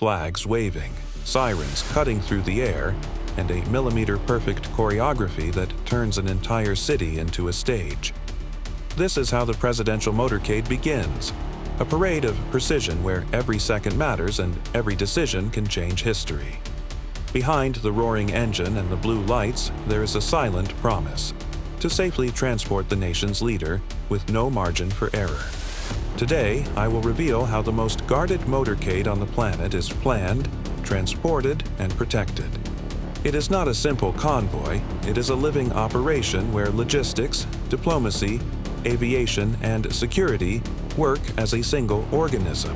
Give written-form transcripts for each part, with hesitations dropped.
flags waving, sirens cutting through the air, and a millimeter-perfect choreography that turns an entire city into a stage. This is how the presidential motorcade begins, a parade of precision where every second matters and every decision can change history. Behind the roaring engine and the blue lights, there is a silent promise: to safely transport the nation's leader with no margin for error. Today, I will reveal how the most guarded motorcade on the planet is planned, transported, and protected. It is not a simple convoy, it is a living operation where logistics, diplomacy, aviation, and security work as a single organism.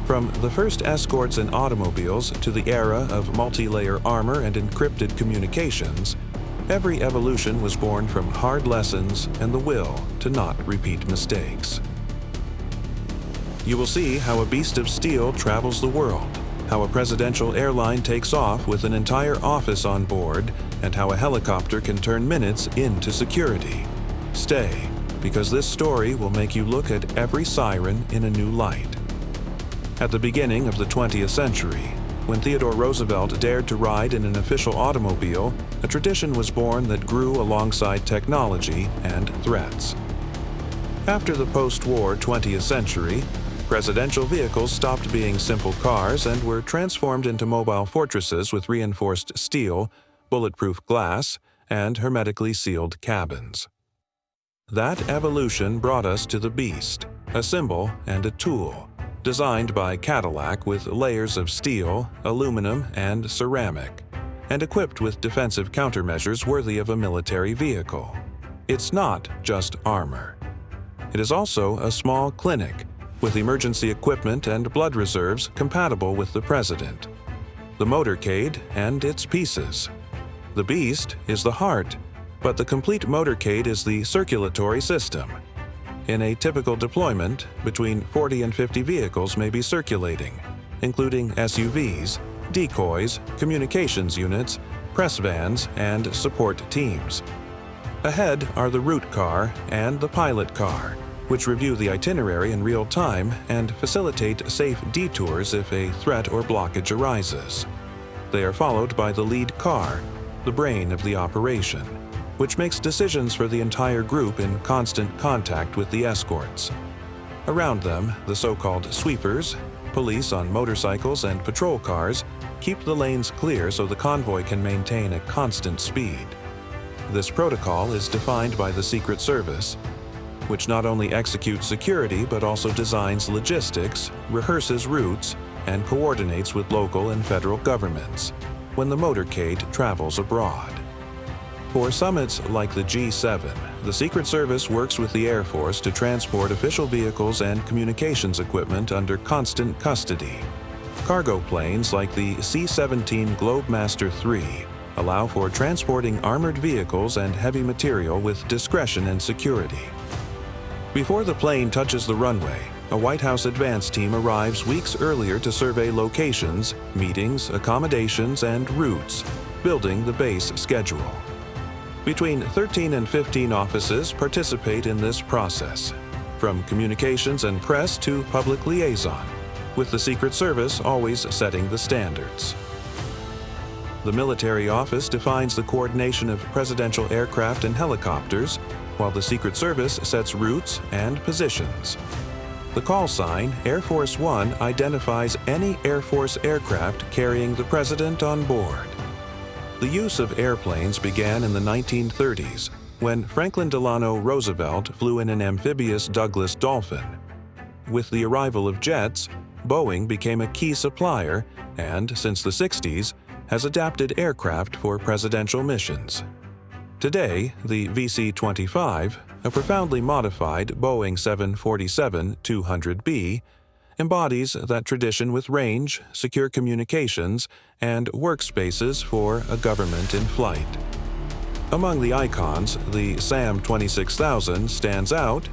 From the first escorts in automobiles to the era of multi-layer armor and encrypted communications, every evolution was born from hard lessons and the will to not repeat mistakes. You will see how a beast of steel travels the world, how a presidential airline takes off with an entire office on board, and how a helicopter can turn minutes into security. Stay, because this story will make you look at every siren in a new light. At the beginning of the 20th century, when Theodore Roosevelt dared to ride in an official automobile, a tradition was born that grew alongside technology and threats. After the post-war 20th century, presidential vehicles stopped being simple cars and were transformed into mobile fortresses with reinforced steel, bulletproof glass, and hermetically sealed cabins. That evolution brought us to the Beast, a symbol and a tool, designed by Cadillac with layers of steel, aluminum, and ceramic, and equipped with defensive countermeasures worthy of a military vehicle. It's not just armor. It is also a small clinic, with emergency equipment and blood reserves compatible with the president. The motorcade and its pieces. The Beast is the heart, but the complete motorcade is the circulatory system. In a typical deployment, between 40 and 50 vehicles may be circulating, including SUVs, decoys, communications units, press vans, and support teams. Ahead are the route car and the pilot car, which review the itinerary in real time and facilitate safe detours if a threat or blockage arises. They are followed by the lead car, the brain of the operation, which makes decisions for the entire group in constant contact with the escorts. Around them, the so-called sweepers, police on motorcycles and patrol cars, keep the lanes clear so the convoy can maintain a constant speed. This protocol is defined by the Secret Service, which not only executes security but also designs logistics, rehearses routes, and coordinates with local and federal governments when the motorcade travels abroad. For summits like the G7, the Secret Service works with the Air Force to transport official vehicles and communications equipment under constant custody. Cargo planes like the C-17 Globemaster III allow for transporting armored vehicles and heavy material with discretion and security. Before the plane touches the runway, a White House advance team arrives weeks earlier to survey locations, meetings, accommodations, and routes, building the base schedule. Between 13 and 15 offices participate in this process, from communications and press to public liaison, with the Secret Service always setting the standards. The military office defines the coordination of presidential aircraft and helicopters, while the Secret Service sets routes and positions. The call sign, Air Force One, identifies any Air Force aircraft carrying the president on board. The use of airplanes began in the 1930s, when Franklin Delano Roosevelt flew in an amphibious Douglas Dolphin. With the arrival of jets, Boeing became a key supplier and, since the 60s, has adapted aircraft for presidential missions. Today, the VC-25, a profoundly modified Boeing 747-200B, embodies that tradition with range, secure communications, and workspaces for a government in flight. Among the icons, the SAM 26000 stands out,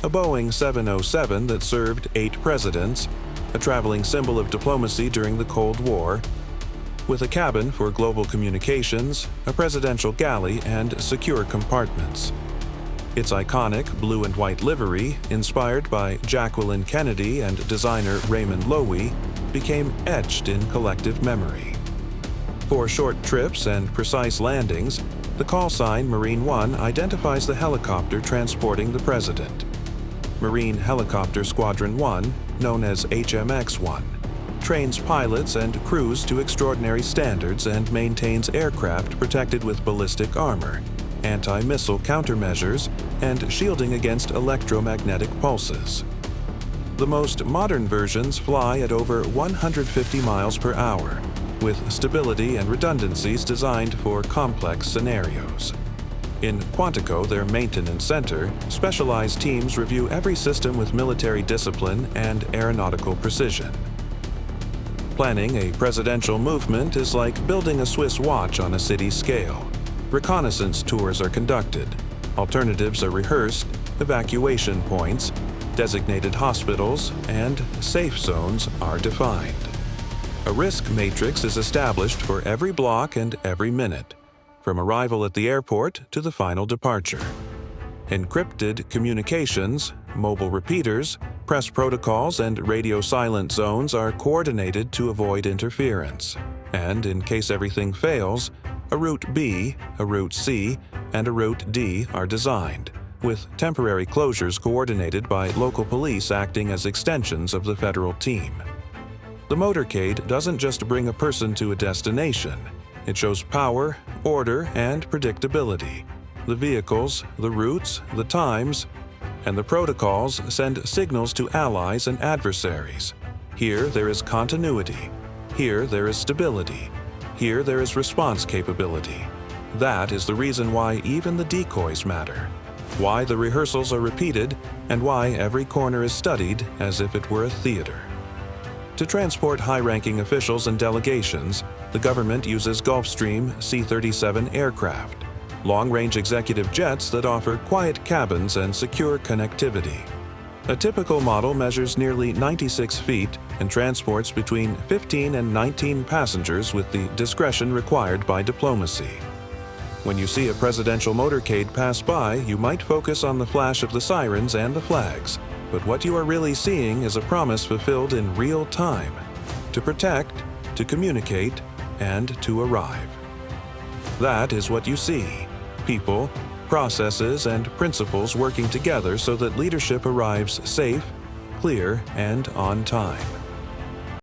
a Boeing 707 that served 8 presidents, a traveling symbol of diplomacy during the Cold War, with a cabin for global communications, a presidential galley, and secure compartments. Its iconic blue and white livery, inspired by Jacqueline Kennedy and designer Raymond Loewy, became etched in collective memory. For short trips and precise landings, the call sign Marine One identifies the helicopter transporting the president. Marine Helicopter Squadron 1, known as HMX One, trains pilots and crews to extraordinary standards and maintains aircraft protected with ballistic armor, anti-missile countermeasures, and shielding against electromagnetic pulses. The most modern versions fly at over 150 miles per hour, with stability and redundancies designed for complex scenarios. In Quantico, their maintenance center, specialized teams review every system with military discipline and aeronautical precision. Planning a presidential movement is like building a Swiss watch on a city scale. Reconnaissance tours are conducted, alternatives are rehearsed, evacuation points, designated hospitals, and safe zones are defined. A risk matrix is established for every block and every minute, from arrival at the airport to the final departure. Encrypted communications, mobile repeaters, press protocols, and radio silent zones are coordinated to avoid interference. And in case everything fails, a Route B, a Route C, and a Route D are designed, with temporary closures coordinated by local police acting as extensions of the federal team. The motorcade doesn't just bring a person to a destination. It shows power, order, and predictability. The vehicles, the routes, the times, and the protocols send signals to allies and adversaries. Here there is continuity. Here there is stability. Here there is response capability. That is the reason why even the decoys matter, why the rehearsals are repeated, and why every corner is studied as if it were a theater. To transport high-ranking officials and delegations, the government uses Gulfstream C-37 aircraft, long-range executive jets that offer quiet cabins and secure connectivity. A typical model measures nearly 96 feet and transports between 15 and 19 passengers with the discretion required by diplomacy. When you see a presidential motorcade pass by, you might focus on the flash of the sirens and the flags, but what you are really seeing is a promise fulfilled in real time: to protect, to communicate, and to arrive. That is what you see: people, processes, and principles working together so that leadership arrives safe, clear, and on time.